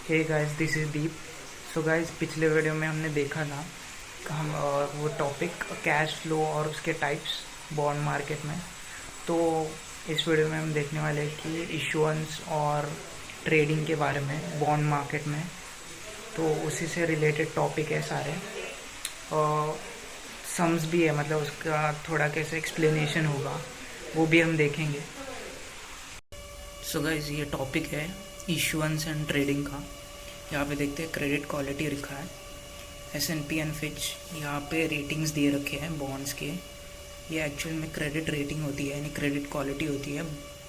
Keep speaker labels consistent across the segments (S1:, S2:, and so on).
S1: Hey guys, this is Deep. So guys, पिछले video में हमने देखा था हम वो टॉपिक कैश फ्लो और उसके टाइप्स बॉन्ड मार्केट में। तो इस वीडियो में हम देखने वाले हैं कि इशुएंस और ट्रेडिंग के बारे में बॉन्ड मार्केट में। तो उसी से रिलेटेड टॉपिक है सारे, और सम्स भी है, मतलब उसका थोड़ा कैसे एक्सप्लेनेशन होगा वो भी हम देखेंगे। सो गाइस, ये टॉपिक है इशुएंस एंड ट्रेडिंग का। यहाँ पे देखते हैं क्रेडिट क्वालिटी लिखा है, S&P एंड फिच। यहाँ पे रेटिंग्स दिए रखे हैं बॉन्ड्स के। ये एक्चुअल में क्रेडिट रेटिंग होती है, यानी क्रेडिट क्वालिटी होती है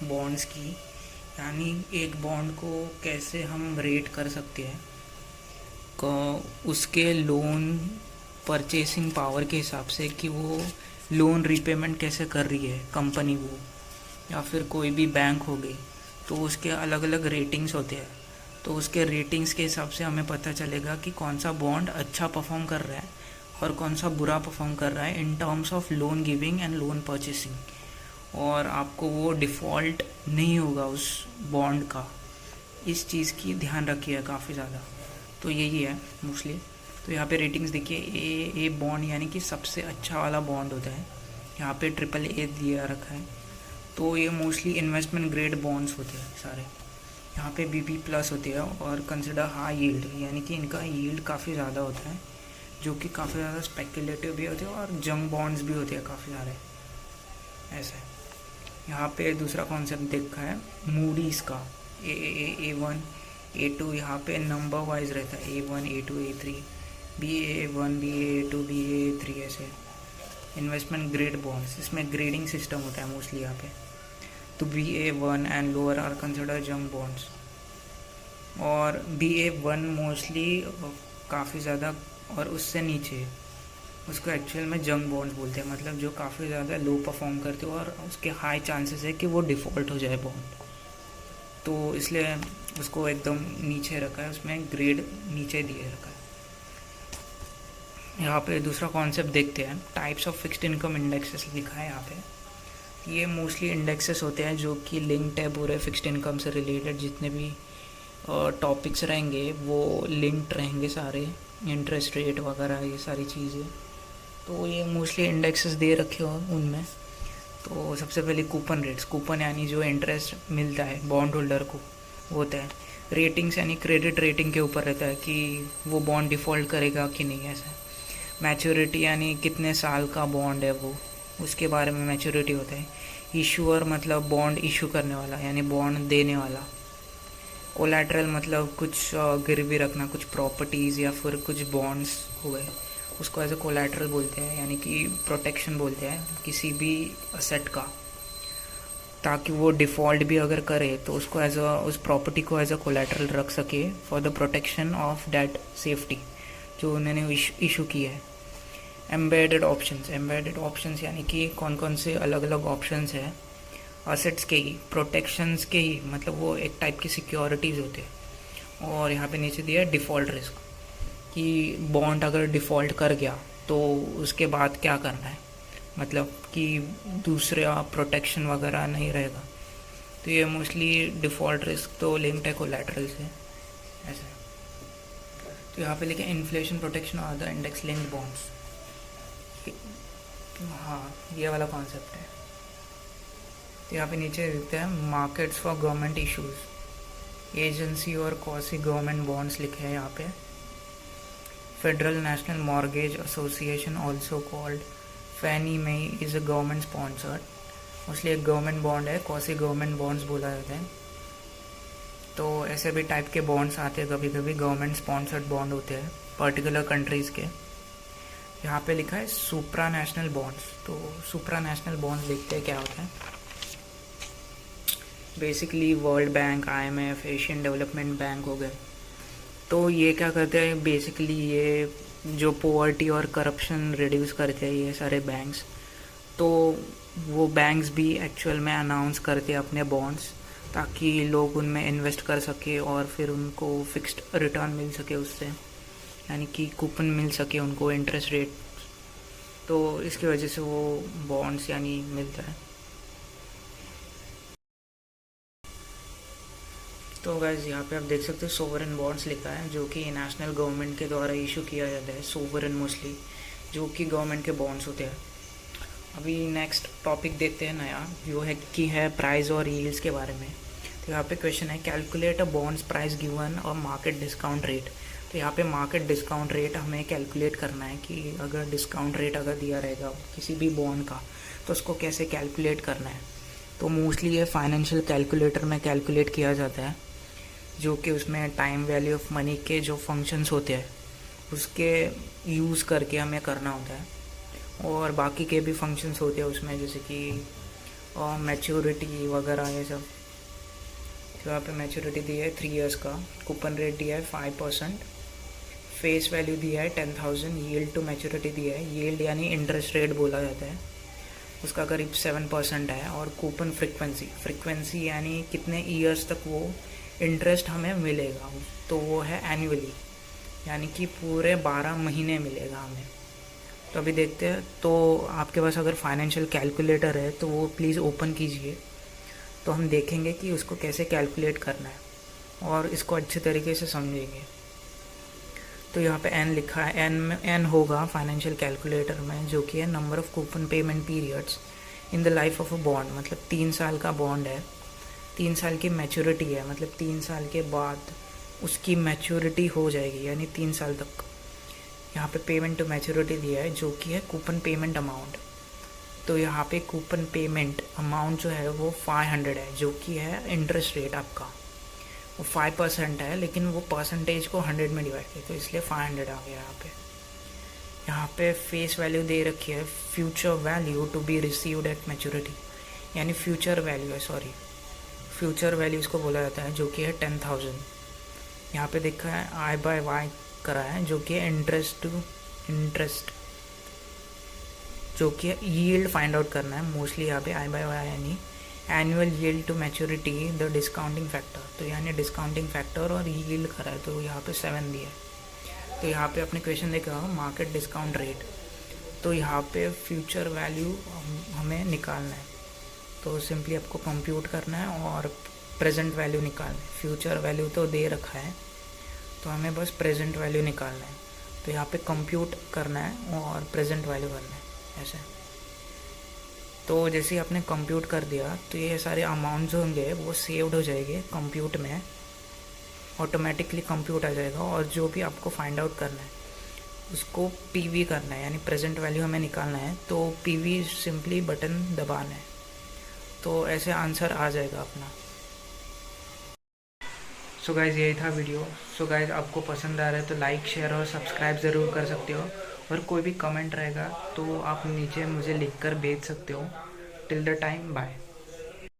S1: बॉन्ड्स की। यानी एक बॉन्ड को कैसे हम रेट कर सकते हैं को उसके लोन परचेसिंग पावर के हिसाब से, कि वो लोन रीपेमेंट कैसे कर रही है कंपनी, वो या फिर कोई भी बैंक हो गई। तो उसके अलग अलग रेटिंग्स होते हैं। तो उसके रेटिंग्स के हिसाब से हमें पता चलेगा कि कौन सा बॉन्ड अच्छा परफॉर्म कर रहा है और कौन सा बुरा परफॉर्म कर रहा है in terms of loan giving and loan purchasing. और आपको वो डिफ़ॉल्ट नहीं होगा उस बॉन्ड का, इस चीज़ की ध्यान रखिए काफ़ी ज़्यादा। तो यही है मोस्टली। तो यहाँ पे रेटिंग्स देखिए, ए बॉन्ड यानी कि सबसे अच्छा वाला बॉन्ड होता है। यहाँ पे AAA दिया रखा है। तो ये मोस्टली इन्वेस्टमेंट ग्रेड बॉन्ड्स होते हैं सारे। यहाँ पे BB+ होती है और कंसिडर हाई यील्ड, यानी कि इनका यील्ड काफ़ी ज़्यादा होता है, जो कि काफ़ी ज़्यादा स्पेकुलेटिव भी होते हैं और जंग बॉन्ड्स भी होते हैं काफ़ी सारे ऐसे। यहाँ पे दूसरा कॉन्सेप्ट देखा है मूडीज़ का, A1 A2। यहाँ पे नंबर वाइज रहता है, A1 A2 A3, BA1 BA2 BA3 ऐसे। इन्वेस्टमेंट ग्रेड बॉन्ड्स, इसमें ग्रेडिंग सिस्टम होता है मोस्टली यहाँ पे। तो BA1 and lower are consider junk bonds, और BA1 मोस्टली काफ़ी ज़्यादा, और उससे नीचे उसको एक्चुअल में जंग बॉन्ड्स बोलते हैं, मतलब जो काफ़ी ज़्यादा लो परफॉर्म करते हो और उसके हाई चांसेस है कि वो डिफ़ॉल्ट हो जाए बॉन्ड। तो इसलिए उसको एकदम नीचे रखा है, उसमें ग्रेड नीचे दिए रखा है। यहाँ पे दूसरा कॉन्सेप्ट देखते हैं, types of fixed income indexes लिखा है यहाँ पे। ये मोस्टली इंडेक्सेस होते हैं जो कि लिंक्ड है पूरे फिक्स्ड इनकम से रिलेटेड। जितने भी टॉपिक्स रहेंगे वो लिंक्ड रहेंगे सारे, इंटरेस्ट रेट वगैरह ये सारी चीज़ें। तो ये मोस्टली इंडेक्सेस दे रखे हो उनमें। तो सबसे पहले कूपन रेट्स, कूपन यानी जो इंटरेस्ट मिलता है बॉन्ड होल्डर को वो होता है। रेटिंग्स यानी क्रेडिट रेटिंग के ऊपर रहता है कि वो बॉन्ड डिफ़ॉल्ट करेगा कि नहीं ऐसा। मैच्योरिटी यानी कितने साल का बॉन्ड है वो, उसके बारे में मैच्योरिटी होता है। इशूअर मतलब बॉन्ड इशू करने वाला, यानी बॉन्ड देने वाला। कोलैटरल मतलब कुछ गिरवी रखना, कुछ प्रॉपर्टीज़ या फिर कुछ बॉन्ड्स हो गए, उसको एज अ कोलैटरल बोलते हैं, यानी कि प्रोटेक्शन बोलते हैं किसी भी असेट का, ताकि वो डिफ़ॉल्ट भी अगर करे तो उसको एज अ उस प्रॉपर्टी को एज अ कोलैटरल रख सके for the protection of that safety जो उन्होंने इशू की है। एम्बेडेड ऑप्शंस यानी कि कौन कौन से अलग अलग ऑप्शंस है असेट्स के ही, प्रोटेक्शंस के ही, मतलब वो एक टाइप की सिक्योरिटीज़ होते हैं। और यहाँ पे नीचे दिया है डिफ़ॉल्ट रिस्क, कि बॉन्ड अगर डिफ़ॉल्ट कर गया तो उसके बाद क्या करना है, मतलब कि दूसरे प्रोटेक्शन वगैरह नहीं रहेगा। तो ये मोस्टली डिफ़ॉल्ट रिस्क तो लिंक्ड है कोलैटरल से ऐसे। तो यहाँ पे लिखे इन्फ्लेशन प्रोटेक्शन और द इंडेक्स लिंक्ड बॉन्ड्स। हाँ, ये वाला कॉन्सेप्ट है। तो यहाँ पे नीचे देखते हैं markets for government issues, agency और क्वासी गवर्नमेंट बॉन्ड्स लिखे हैं यहाँ पे। Federal national mortgage association also called Fannie Mae is a government sponsored, mostly एक गवर्नमेंट बॉन्ड है, क्वासी गवर्नमेंट बॉन्ड्स बोला जाता है। तो ऐसे भी टाइप के बॉन्ड्स आते हैं, कभी कभी गवर्नमेंट स्पॉन्सर्ड बॉन्ड होते हैं पर्टिकुलर कंट्रीज़ के। यहाँ पे लिखा है सुप्रा नेशनल बॉन्ड्स। तो सुप्रा नेशनल बॉन्ड्स देखते हैं क्या होता है। Basically world bank, IMF, Asian development bank हो गए। तो ये क्या करते हैं, बेसिकली ये जो पॉवर्टी और करप्शन रिड्यूस करते हैं ये सारे बैंक्स। तो वो बैंक्स भी एक्चुअल में अनाउंस करते हैं अपने बॉन्ड्स, ताकि लोग उनमें इन्वेस्ट कर सके और फिर उनको फिक्स्ड रिटर्न मिल सके उससे, यानी कि कूपन मिल सके उनको, इंटरेस्ट रेट। तो इसकी वजह से वो बॉन्ड्स यानी मिलता है। तो गाइस यहाँ पे आप देख सकते हो सोवरेन बॉन्ड्स लिखा है, जो कि नेशनल गवर्नमेंट के द्वारा इशू किया जाता है, सोवरेन मोस्टली, जो कि गवर्नमेंट के बॉन्ड्स होते हैं। अभी नेक्स्ट टॉपिक देखते हैं नया, जो है कि है प्राइस और यील्ड्स के बारे में। तो यहाँ पे क्वेश्चन है calculate a bonds price given और मार्केट डिस्काउंट रेट। तो यहाँ पे मार्केट डिस्काउंट रेट हमें कैलकुलेट करना है कि अगर डिस्काउंट रेट अगर दिया रहेगा किसी भी बॉन्ड का तो उसको कैसे कैलकुलेट करना है। तो मोस्टली ये फाइनेंशियल कैलकुलेटर में कैलकुलेट किया जाता है, जो कि उसमें टाइम वैल्यू ऑफ मनी के जो फंक्शंस होते हैं उसके यूज़ करके हमें करना होता है, और बाकी के भी फंक्शंस होते हैं उसमें, जैसे कि मैच्योरिटी वगैरह ये सब। तो यहाँ पे मैच्योरिटी दी है 3 इयर्स का, कूपन रेट दिया है 5%, फेस वैल्यू दिया है 10,000, यील्ड टू मैच्योरिटी दिया है, यील्ड यानी इंटरेस्ट रेट बोला जाता है, उसका करीब 7% है, और कूपन फ्रिक्वेंसी यानी कितने ईयर्स तक वो इंटरेस्ट हमें मिलेगा, तो वो है एनुअली, यानी कि पूरे 12 महीने मिलेगा हमें। तो अभी देखते हैं। तो आपके पास अगर फाइनेंशियल कैलकुलेटर है तो वो प्लीज़ ओपन कीजिए, तो हम देखेंगे कि उसको कैसे कैलकुलेट करना है और इसको अच्छे तरीके से समझेंगे। तो यहाँ पे एन लिखा है, एन होगा फाइनेंशियल कैलकुलेटर में, जो कि है number of coupon payment periods in the life of a bond. मतलब 3 साल का बॉन्ड है, 3 साल की मैच्योरिटी है, मतलब 3 साल के बाद उसकी मैच्योरिटी हो जाएगी, यानी 3 साल तक। यहाँ पे पेमेंट टू मैच्योरिटी दिया है, जो कि है कूपन पेमेंट अमाउंट। तो यहाँ पे कूपन पेमेंट अमाउंट जो है वो 500 है, जो कि है इंटरेस्ट रेट आपका, वो 5% है, लेकिन वो परसेंटेज को 100 में डिवाइड किया, तो इसलिए 500 आ गया यहाँ पे फेस वैल्यू दे रखी है, future value to be received at maturity, यानी फ्यूचर वैल्यू है, सॉरी फ्यूचर वैल्यू इसको बोला जाता है, जो कि है 10,000। यहाँ पे देखा है आई बाय वाई करा है, जो कि है इंटरेस्ट, जो कि यील्ड फाइंड आउट करना है मोस्टली। यहाँ पे आई बाय वाई यानी annual yield to maturity the discounting factor, तो यानी डिस्काउंटिंग फैक्टर और यील्ड करा है, तो यहाँ पे 7 दिया है। तो यहाँ पे अपने क्वेश्चन देखा मार्केट डिस्काउंट रेट, तो यहाँ पे फ्यूचर वैल्यू हमें निकालना है, तो सिंपली आपको कंप्यूट करना है और प्रेजेंट वैल्यू निकालना है। फ्यूचर वैल्यू तो दे रखा है, तो हमें बस प्रेजेंट वैल्यू निकालना है। तो यहाँ पे कंप्यूट करना है और प्रेजेंट वैल्यू करना है ऐसे। तो जैसे ही आपने कंप्यूट कर दिया तो ये सारे अमाउंट्स होंगे वो सेव्ड हो जाएंगे कंप्यूट में, ऑटोमेटिकली कंप्यूट आ जाएगा, और जो भी आपको फाइंड आउट करना है उसको पीवी करना है, यानी प्रेजेंट वैल्यू हमें निकालना है, तो पीवी सिंपली बटन दबाना है, तो ऐसे आंसर आ जाएगा अपना। सो गाइज़ यही था वीडियो। सो गाइज़ आपको पसंद आ रहा है तो लाइक शेयर और सब्सक्राइब ज़रूर कर सकते हो, और कोई भी कमेंट रहेगा तो आप नीचे मुझे लिख कर भेज सकते हो। Till the time bye.